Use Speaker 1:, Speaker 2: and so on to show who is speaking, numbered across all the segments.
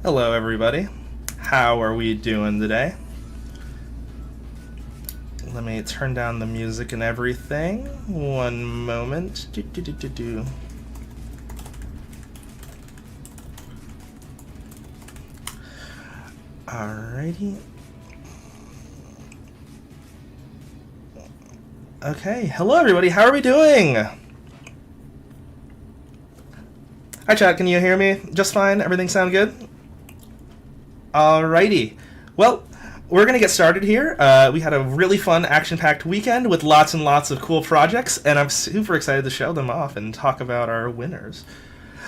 Speaker 1: Hello, everybody. How are we doing today? Let me turn down the music and everything. One moment. Alrighty. Okay. Hello, everybody. How are we doing? Hi, chat. Can you hear me just fine? Everything sound good? Alrighty. Well, we're going to get started here. We had a really fun, action-packed weekend with lots and lots of cool projects, and I'm super excited to show them off and talk about our winners.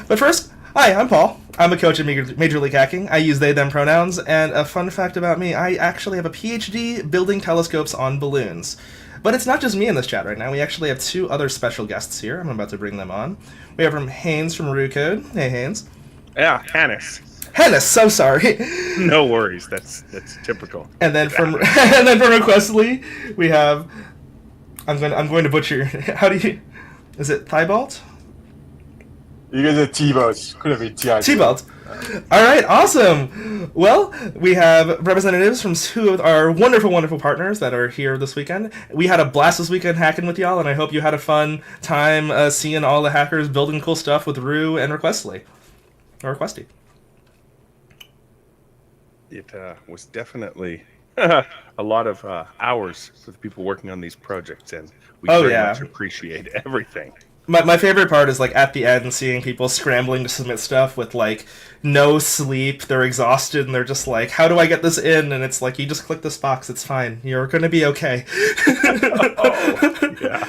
Speaker 1: But first, hi, I'm Paul. I'm a coach in Major League Hacking. I use they, them pronouns, and a fun fact about me, I actually have a PhD building telescopes on balloons. But it's not just me in this chat right now. We actually have two other special guests here. I'm about to bring them on. We have from Haynes from Rucode. Hey, Haynes.
Speaker 2: Yeah, Hannes.
Speaker 1: Hannes, so sorry.
Speaker 2: No worries. That's typical.
Speaker 1: And then from Requestly, we have I'm going to butcher. How do you? Is it Thibault?
Speaker 3: You get the T-Boats. Could have been T-I-T.
Speaker 1: T-Bolt. All right, awesome. Well, we have representatives from two of our wonderful, wonderful partners that are here this weekend. We had a blast this weekend hacking with y'all, and I hope you had a fun time seeing all the hackers building cool stuff with Rue and Requestly. Or Requesty.
Speaker 2: It was definitely a lot of hours for the people working on these projects, and we very much appreciate everything.
Speaker 1: My favorite part is like at the end seeing people scrambling to submit stuff with like no sleep. They're exhausted and they're just like, how do I get this in? And it's like, you just click this box. It's fine. You're going to be okay.
Speaker 2: Oh, yeah.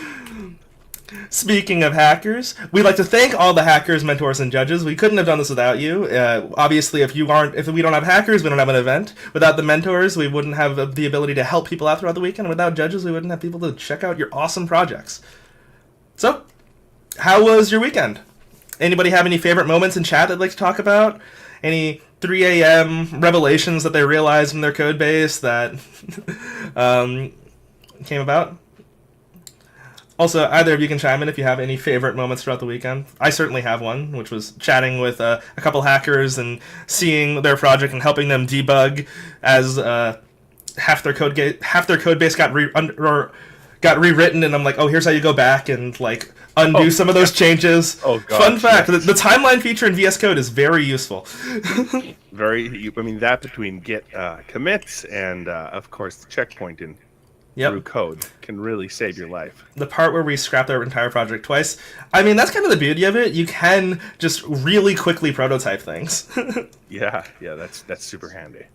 Speaker 1: Speaking of hackers, we'd like to thank all the hackers, mentors, and judges. We couldn't have done this without you. Obviously, if we don't have hackers, we don't have an event. Without the mentors, we wouldn't have the ability to help people out throughout the weekend. Without judges, we wouldn't have people to check out your awesome projects. So, how was your weekend? Anybody have any favorite moments in chat they'd like to talk about? Any 3 a.m. revelations that they realized in their code base that came about? Also, either of you can chime in if you have any favorite moments throughout the weekend. I certainly have one, which was chatting with a couple hackers and seeing their project and helping them debug as half their code base got rewritten, and I'm like, oh, here's how you go back and like undo some of those changes.
Speaker 2: Oh, God.
Speaker 1: Fun fact: the timeline feature in VS Code is very useful.
Speaker 2: That between Git commits and of course the checkpoint in through code can really save your life.
Speaker 1: The part where we scrapped our entire project twice, I mean, that's kind of the beauty of it. You can just really quickly prototype things.
Speaker 2: Yeah, that's super handy.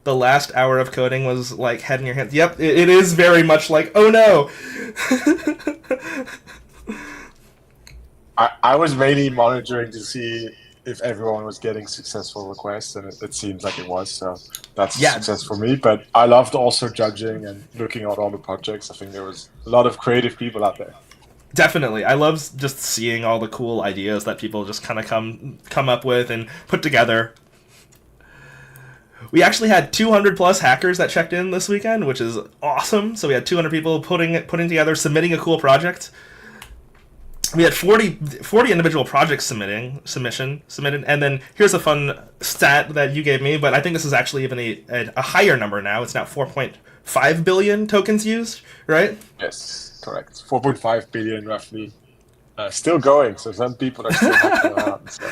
Speaker 1: The last hour of coding was like head in your hands. Yep, it is very much like, oh no.
Speaker 3: I was mainly monitoring to see if everyone was getting successful requests, and it seems like it was, so that's a success for me. But I loved also judging and looking at all the projects. I think there was a lot of creative people out there.
Speaker 1: Definitely. I love just seeing all the cool ideas that people just kind of come up with and put together. We actually had 200 plus hackers that checked in this weekend, which is awesome. So we had 200 people putting together, submitting a cool project. We had 40 individual projects submitted, and then here's a fun stat that you gave me, but I think this is actually even a higher number now. It's now 4.5 billion tokens used, right?
Speaker 3: Yes, correct. 4.5 billion roughly. Still going, so some people are still hacking around. So.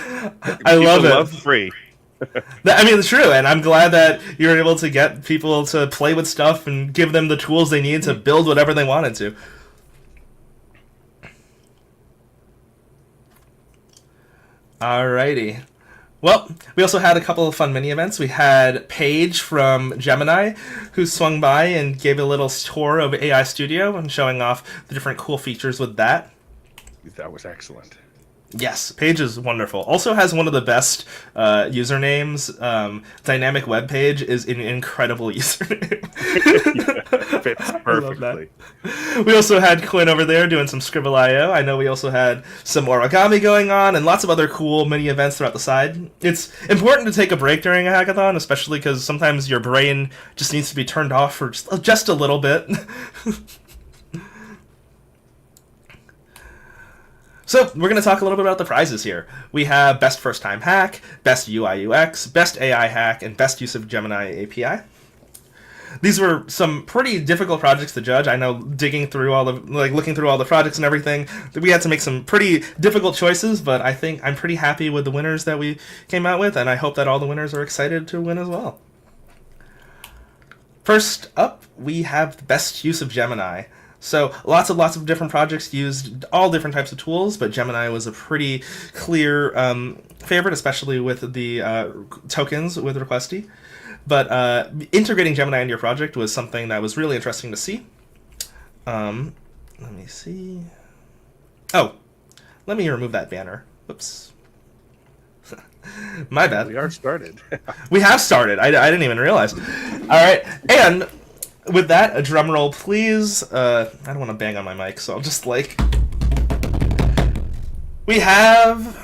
Speaker 1: I love it.
Speaker 2: Love free.
Speaker 1: I mean, it's true, and I'm glad that you were able to get people to play with stuff and give them the tools they need to build whatever they wanted to. Alrighty. Well, we also had a couple of fun mini events. We had Paige from Gemini, who swung by and gave a little tour of AI Studio and showing off the different cool features with that.
Speaker 2: That was excellent.
Speaker 1: Yes, Paige is wonderful. Also has one of the best usernames. Dynamic Web Page is an incredible username.
Speaker 2: Yeah, fits perfectly.
Speaker 1: We also had Quinn over there doing some Scribble.io. I know we also had some origami going on and lots of other cool mini events throughout the side. It's important to take a break during a hackathon, especially because sometimes your brain just needs to be turned off for just a little bit. So we're going to talk a little bit about the prizes here. We have Best First Time Hack, Best UI UX, Best AI Hack, and Best Use of Gemini API. These were some pretty difficult projects to judge. I know looking through all the projects and everything, that we had to make some pretty difficult choices, but I think I'm pretty happy with the winners that we came out with, and I hope that all the winners are excited to win as well. First up, we have the Best Use of Gemini. So lots of different projects used all different types of tools, but Gemini was a pretty clear favorite, especially with the tokens with Requesty. But integrating Gemini into your project was something that was really interesting to see. Let me see. Oh, let me remove that banner. Whoops. My bad.
Speaker 2: We are started.
Speaker 1: We have started. I didn't even realize. All right. And with that, a drum roll, please. I don't want to bang on my mic, so I'll just we have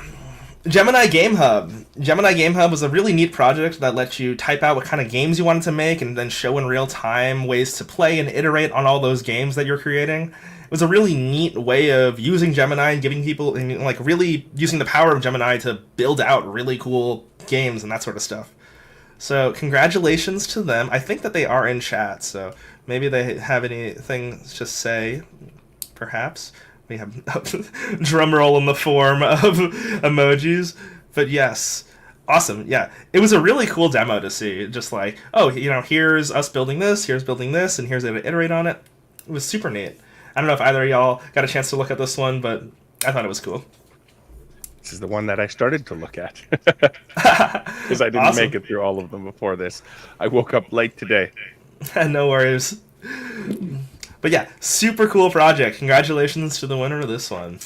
Speaker 1: Gemini Game Hub. Gemini Game Hub was a really neat project that lets you type out what kind of games you wanted to make and then show in real time ways to play and iterate on all those games that you're creating. It was a really neat way of using Gemini and giving people, and really using the power of Gemini to build out really cool games and that sort of stuff. So congratulations to them. I think that they are in chat, so maybe they have anything to say, perhaps. We have drum roll in the form of emojis. But yes, awesome. Yeah, it was a really cool demo to see. Just here's us building this, and here's how to iterate on it. It was super neat. I don't know if either of y'all got a chance to look at this one, but I thought it was cool.
Speaker 2: This is the one that I started to look at because I didn't make it through all of them before this. I woke up late today.
Speaker 1: No worries. But yeah, super cool project. Congratulations to the winner of this one.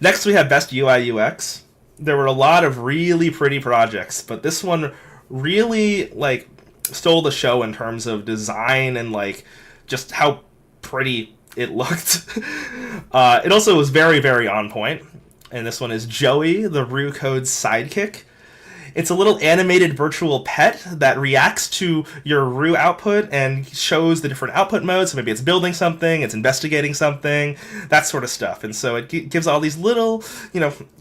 Speaker 1: Next, we have Best UI UX. There were a lot of really pretty projects, but this one really stole the show in terms of design and just how pretty it looked. It also was very, very on point. And this one is Joey, the Rue Code's sidekick. It's a little animated virtual pet that reacts to your Rue output and shows the different output modes. So maybe it's building something, it's investigating something, that sort of stuff. And so it gives all these little,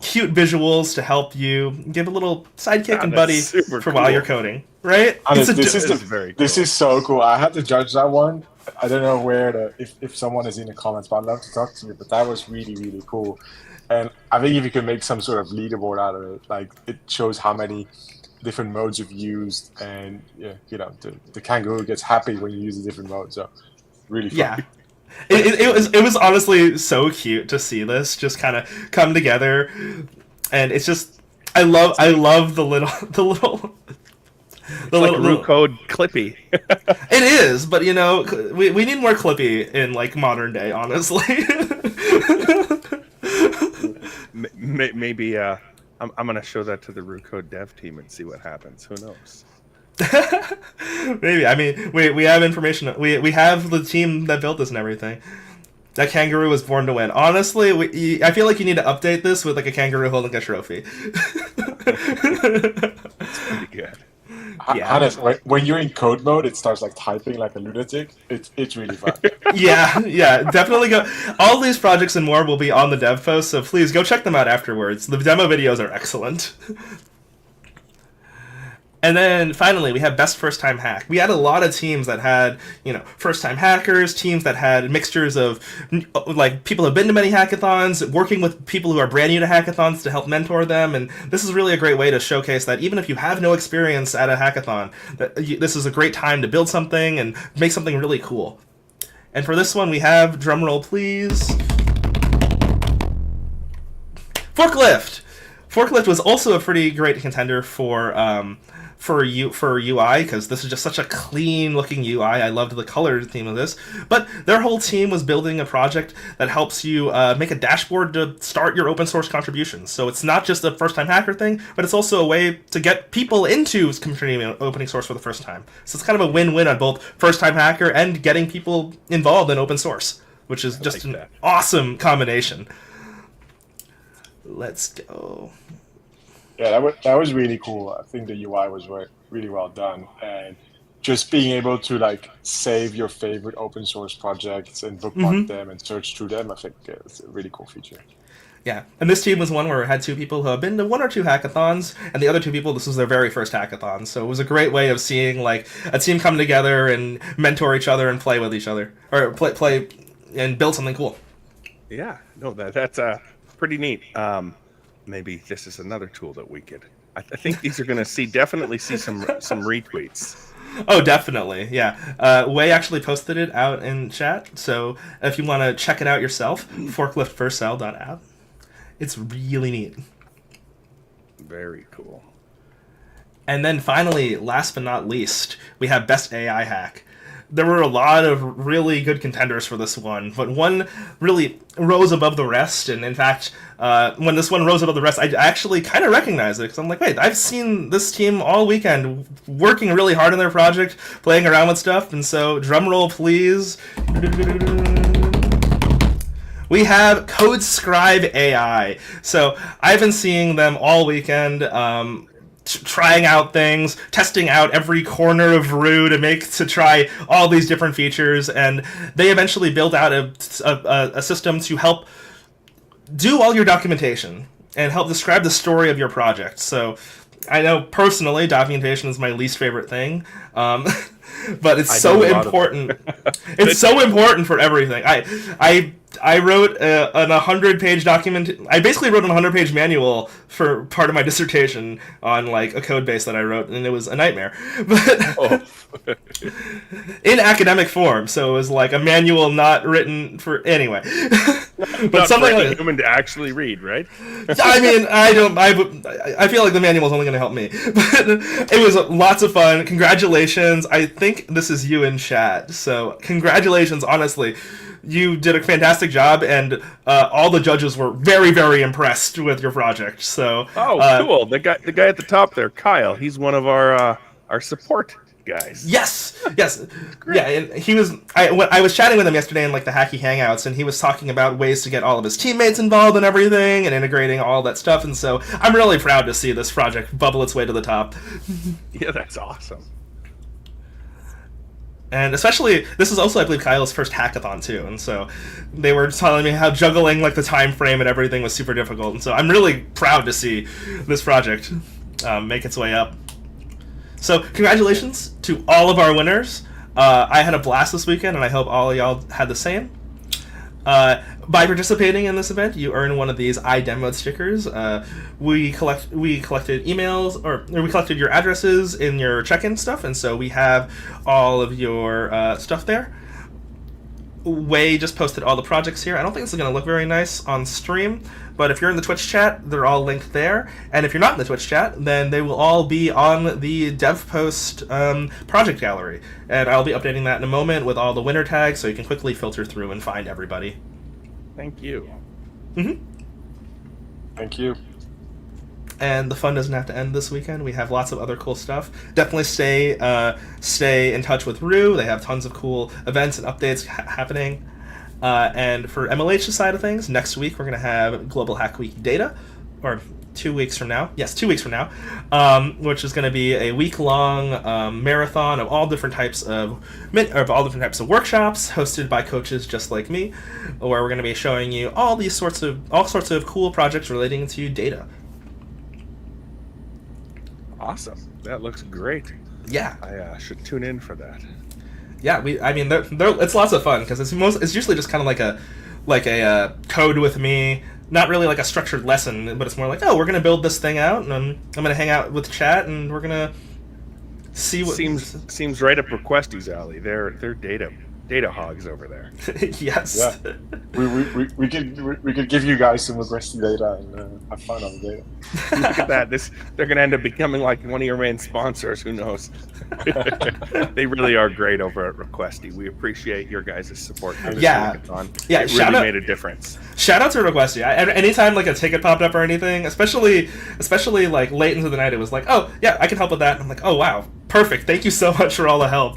Speaker 1: cute visuals to help you give a little sidekick and buddy for cool. While you're coding, right?
Speaker 3: This is so cool. I had to judge that one. I don't know if someone is in the comments, but I'd love to talk to you. But that was really, really cool. And I think if you can make some sort of leaderboard out of it, it shows how many different modes you've used, and the kangaroo gets happy when you use a different mode. So really fun. Yeah,
Speaker 1: it was honestly so cute to see this just kind of come together, and it's just I love the little.
Speaker 2: It's like Rue Code Clippy.
Speaker 1: It is, but we need more Clippy in modern day, honestly.
Speaker 2: Maybe I'm going to show that to the Rue Code dev team and see what happens. Who knows?
Speaker 1: Maybe. I mean, we have information. We have the team that built this and everything. That kangaroo was born to win. Honestly, I feel like you need to update this with a kangaroo holding a trophy.
Speaker 2: That's pretty good.
Speaker 3: Yeah. When you're in code mode, it starts typing like a lunatic. It's really fun.
Speaker 1: yeah, definitely go. All these projects and more will be on the dev post, so please go check them out afterwards. The demo videos are excellent. And then finally, we have Best First Time Hack. We had a lot of teams that had, first time hackers, teams that had mixtures of people who have been to many hackathons, working with people who are brand new to hackathons to help mentor them. And this is really a great way to showcase that even if you have no experience at a hackathon, this is a great time to build something and make something really cool. And for this one, we have, drumroll please, Forklift. Forklift was also a pretty great contender for UI, because this is just such a clean looking UI. I loved the color theme of this. But their whole team was building a project that helps you make a dashboard to start your open source contributions. So it's not just a first time hacker thing, but it's also a way to get people into contributing open source for the first time. So it's kind of a win-win on both first time hacker and getting people involved in open source, which is just an awesome combination. Let's go.
Speaker 3: Yeah, that was really cool. I think the UI was really well done, and just being able to like save your favorite open source projects and bookmark them and search through them, I think it's a really cool feature.
Speaker 1: Yeah, and this team was one where it had 2 people who have been to 1 or 2 hackathons, and the other 2 people, this was their very first hackathon. So it was a great way of seeing like a team come together and mentor each other and play with each other, or play and build something cool.
Speaker 2: Yeah, no, that's pretty neat. Maybe this is another tool that we could. I think these are going to definitely see some retweets.
Speaker 1: Oh, definitely, yeah. Wei actually posted it out in chat, so if you want to check it out yourself, forkliftfirstsell.app. It's really neat.
Speaker 2: Very cool.
Speaker 1: And then finally, last but not least, we have Best AI Hack. There were a lot of really good contenders for this one, but one really rose above the rest. And in fact, when this one rose above the rest, I actually kind of recognized it because I'm like, wait, I've seen this team all weekend working really hard on their project, playing around with stuff. And so, drum roll, please. We have CodeScribe AI. So I've been seeing them all weekend, trying out things, testing out every corner of Rue to try all these different features, and they eventually built out a system to help do all your documentation and help describe the story of your project. So I know personally documentation is my least favorite thing. But it's so important. It's so important for everything. I wrote an 100-page document. I basically wrote an 100-page manual for part of my dissertation on like a code base that I wrote, and it was a nightmare. But in academic form, so it was like a manual not written for anyway.
Speaker 2: But not something like a human to actually read, right?
Speaker 1: I mean, I feel like the manual is only going to help me. But it was lots of fun. Congratulations. I think this is you in chat. So congratulations, honestly. You did a fantastic job, and all the judges were very, very impressed with your project. So,
Speaker 2: cool! The guy at the top there, Kyle. He's one of our support guys.
Speaker 1: Yes. Yeah, and he was. I was chatting with him yesterday in like the Hacky Hangouts, and he was talking about ways to get all of his teammates involved in everything and integrating all that stuff. And so, I'm really proud to see this project bubble its way to the top.
Speaker 2: Yeah, that's awesome.
Speaker 1: And especially, this is also, I believe, Kyle's first hackathon, too. And so they were telling me how juggling like the time frame and everything was super difficult. And so I'm really proud to see this project make its way up. So congratulations to all of our winners. I had a blast this weekend, and I hope all of y'all had the same. By participating in this event, you earn one of these iDemoed stickers. We collected emails, or we collected your addresses in your check-in stuff, and so we have all of your stuff there. Wei just posted all the projects here. I don't think this is going to look very nice on stream, but if you're in the Twitch chat, they're all linked there. And if you're not in the Twitch chat, then they will all be on the dev post project gallery. And I'll be updating that in a moment with all the winner tags, so you can quickly filter through and find everybody.
Speaker 2: Thank you.
Speaker 3: Thank you.
Speaker 1: And the fun doesn't have to end this weekend. We have lots of other cool stuff. Definitely stay in touch with Rue. They have tons of cool events and updates happening. And for MLH's side of things, next week we're going to have Global Hack Week data, or 2 weeks from now. Yes, 2 weeks from now, which is going to be a week-long marathon of all different types of workshops hosted by coaches just like me, where we're going to be showing you all sorts of cool projects relating to data.
Speaker 2: Awesome! That looks great.
Speaker 1: Yeah,
Speaker 2: I should tune in for that.
Speaker 1: Yeah, it's lots of fun because it's usually just kind of like a code with me. Not really like a structured lesson, but it's more like, oh, we're gonna build this thing out, and I'm gonna hang out with chat, and we're gonna see what
Speaker 2: seems right up Requesty's alley. They're data hogs over there.
Speaker 1: Yes.
Speaker 3: Yeah. We could give you guys some Requesty data and have fun on the data.
Speaker 2: Look at that. They're gonna end up becoming like one of your main sponsors. Who knows? They really are great over at Requesty. We appreciate your guys' support.
Speaker 1: Yeah.
Speaker 2: It really made a difference.
Speaker 1: Shout out to Requesty. Anytime like a ticket popped up or anything, especially like late into the night, it was like, oh yeah, I can help with that. And I'm like, oh wow, perfect. Thank you so much for all the help.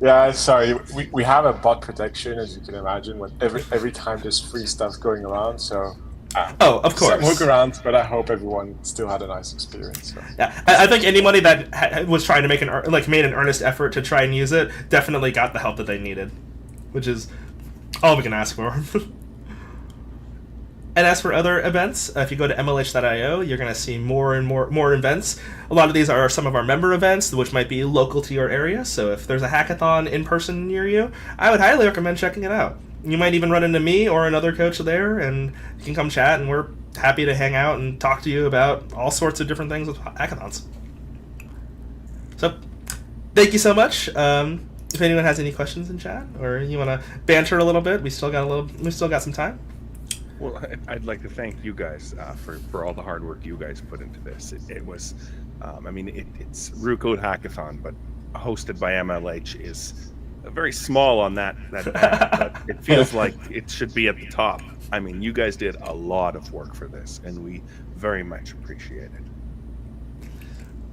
Speaker 3: Yeah, sorry. We have a bot protection, as you can imagine, when every time there's free stuff going around. So
Speaker 1: Oh, of course.
Speaker 3: Some workarounds, but I hope everyone still had a nice experience. So.
Speaker 1: Yeah, I think anybody that was trying to make made an earnest effort to try and use it definitely got the help that they needed, which is all we can ask for. And as for other events, if you go to mlh.io, you're going to see more and more events. A lot of these are some of our member events, which might be local to your area. So if there's a hackathon in person near you, I would highly recommend checking it out. You might even run into me or another coach there, and you can come chat, and we're happy to hang out and talk to you about all sorts of different things with hackathons. So, thank you so much. If anyone has any questions in chat, or you want to banter a little bit, we still got some time.
Speaker 2: Well, I'd like to thank you guys for all the hard work you guys put into this. It was, it's Rue Code Hackathon, but hosted by MLH is very small on that band, but it feels like it should be at the top. I mean, you guys did a lot of work for this, and we very much appreciate it.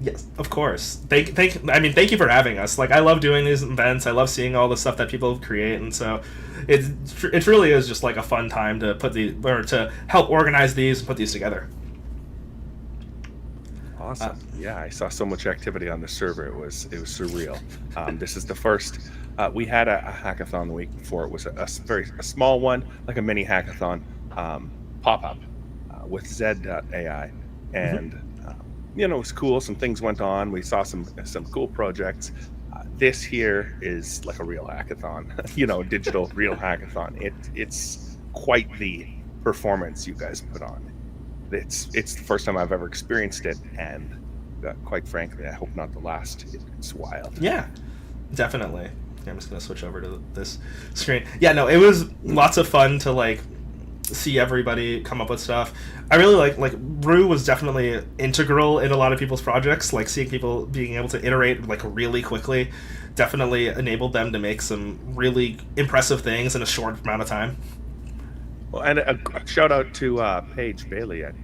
Speaker 1: Yes, of course. Thank you for having us. Like, I love doing these events. I love seeing all the stuff that people create, and so it really is just like a fun time to to help organize these and put these together.
Speaker 2: Awesome. Yeah, I saw so much activity on the server. It was surreal. This is the first. We had a hackathon the week before. It was a small one, like a mini hackathon pop up with Zed.ai, and it was cool. Some things went on. We saw some cool projects. This here is like a real hackathon, a digital real hackathon. It's quite the performance you guys put on. It's the first time I've ever experienced it, and quite frankly, I hope not the last. It's wild.
Speaker 1: Yeah, definitely. I'm just gonna switch over to this screen. Yeah, no, it was lots of fun to see everybody come up with stuff. I really like Rue was definitely integral in a lot of people's projects. Like, seeing people being able to iterate really quickly definitely enabled them to make some really impressive things in a short amount of time.
Speaker 2: Well, and a shout out to Paige Bailey at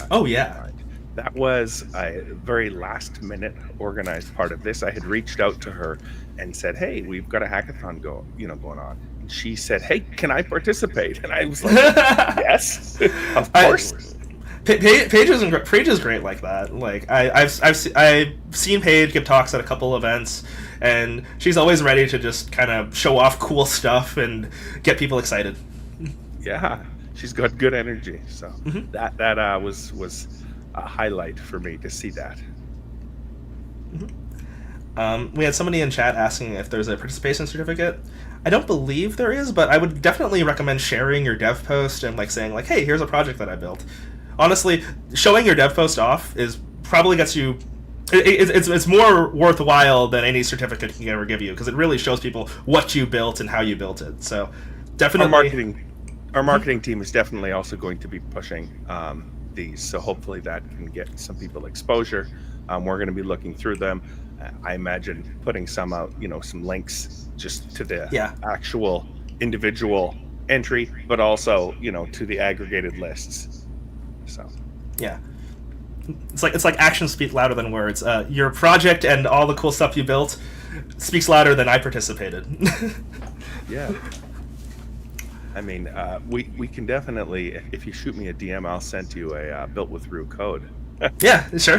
Speaker 1: oh yeah.
Speaker 2: That was a very last minute organized part of this. I had reached out to her and said, "Hey, we've got a hackathon going on." And she said, "Hey, can I participate?" And I was like, "Yes, of course."
Speaker 1: Paige is great like that. Like, I've seen Paige give talks at a couple events, and she's always ready to just kind of show off cool stuff and get people excited.
Speaker 2: Yeah, she's got good energy. So that was a highlight for me to see that.
Speaker 1: We had somebody in chat asking if there's a participation certificate. I don't believe there is, but I would definitely recommend sharing your dev post and saying "Hey, here's a project that I built." Honestly, showing your dev post off probably gets you. It's more worthwhile than any certificate can ever give you, because it really shows people what you built and how you built it. So definitely,
Speaker 2: our marketing team is definitely also going to be pushing these, so hopefully that can get some people exposure. We're going to be looking through them. I imagine putting some out, some links just to the actual individual entry, but also to the aggregated lists. So
Speaker 1: yeah, it's like actions speak louder than words. Your project and all the cool stuff you built speaks louder than I participated.
Speaker 2: Yeah. I mean, we can definitely, if you shoot me a DM, I'll send you a built with Rue code.
Speaker 1: Yeah, sure.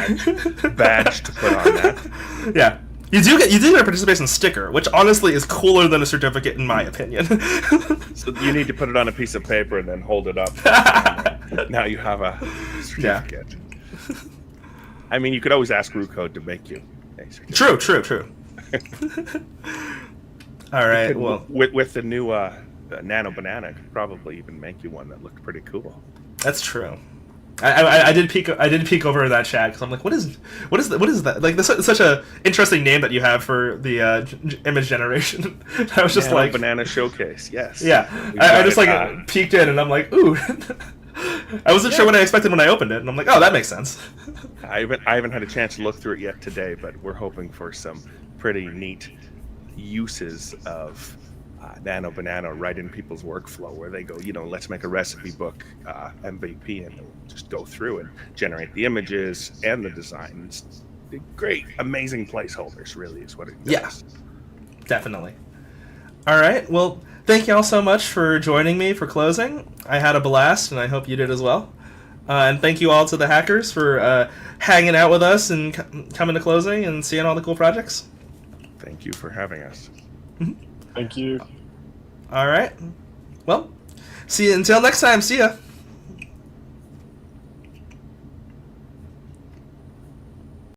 Speaker 2: Badge to put on that.
Speaker 1: Yeah, you do get a participation sticker, which honestly is cooler than a certificate in my opinion.
Speaker 2: So you need to put it on a piece of paper and then hold it up. Now you have a certificate. Yeah. I mean, you could always ask Rue code to make you a certificate.
Speaker 1: True. All right. Well,
Speaker 2: with the new Nano Banana, could probably even make you one that looked pretty cool.
Speaker 1: That's true. I did peek over that chat because I'm like, what is that? Like, this is such a interesting name that you have for the image generation. I was just
Speaker 2: Nano Banana Showcase. Yes.
Speaker 1: Yeah. I just peeked in and I'm like, ooh. I wasn't sure what I expected when I opened it, and I'm like, oh, that makes sense.
Speaker 2: I haven't had a chance to look through it yet today, but we're hoping for some pretty neat uses of Nano Banana right in people's workflow, where they go, let's make a recipe book MVP, and we'll just go through and generate the images and the designs. Great, amazing placeholders, really, is what it does.
Speaker 1: Yeah, definitely. All right. Well, thank you all so much for joining me for closing. I had a blast, and I hope you did as well. And thank you all to the hackers for hanging out with us and coming to closing and seeing all the cool projects.
Speaker 2: Thank you for having us.
Speaker 3: Thank you.
Speaker 1: All right. Well, see you until next time. See ya.